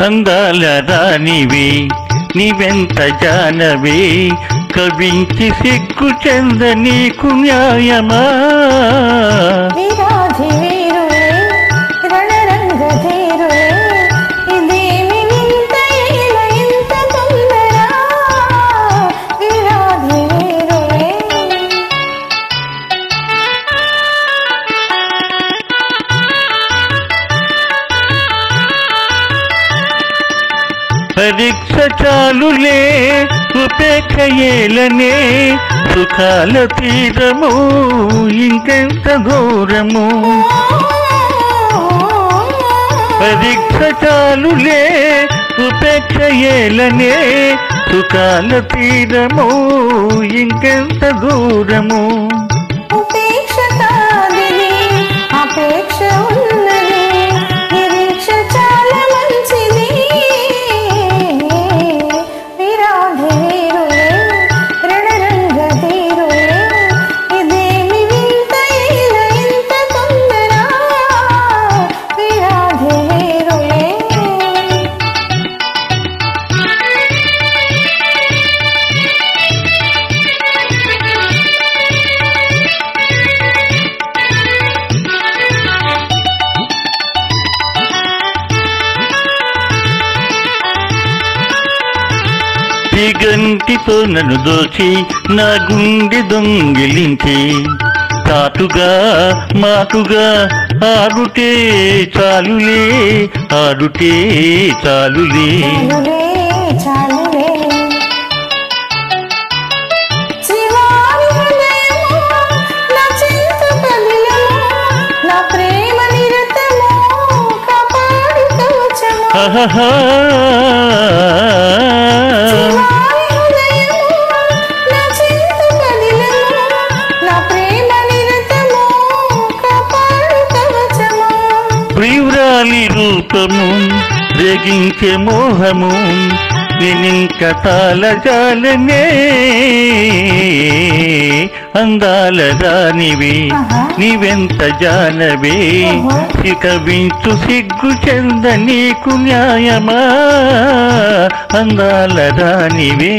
అందాల రానివి నీవెంత జానవి కవించి సిగ్గు చెంద నీకు న్యాయమా పరీక్ష చాలులే ఉపేక్ష ఏలనే సుఖాల తీరము ఇంకెంత దూరము పరీక్ష చాలులే ఉపేక్ష ఏలనే సుఖాల తీరము ఇంకెంత దూరము ఉపేక్ష కాదని అపేక్ష ఉన్నది నిరీక్ష చాలా మంచిది విరాధి వీరులే రణరంగ తీరులే ఇదేమి వింత ఇలా ఇంత తొందర విరాధి వీరులే గంటితో నన్ను దోచి నా గుండె దొంగిలించి చాటుగా మాటుగా ఆడుటే చాలులే ఆడుటే చాలులే ఆహా ప్రియురాలి రూపము రేగించే మోహము నేనింక తాళజాలనే అందాల రానివి నీవెంత జానవే కవించు సిగ్గు చెంద నీకు న్యాయమా అందాల రానివే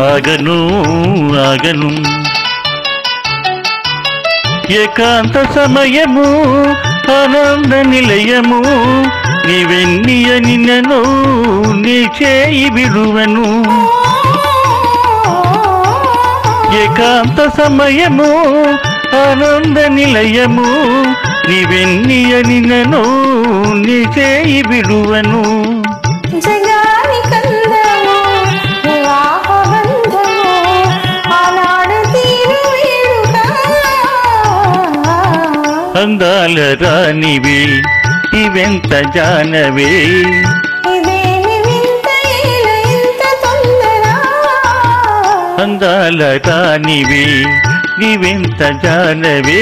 ఆగను ఆగను ఏకాంత సమయము ఆనంద నిలయము నీవెన్నియని నన్ను నీ చేయి విడువను ఏకాంత సమయము ఆనంద నిలయము నీవెన్నియని నన్ను నీ చేయి విడువను అందాల రానివి ఇవెంత జానవే అందాల రానివి నీవెంత జానవే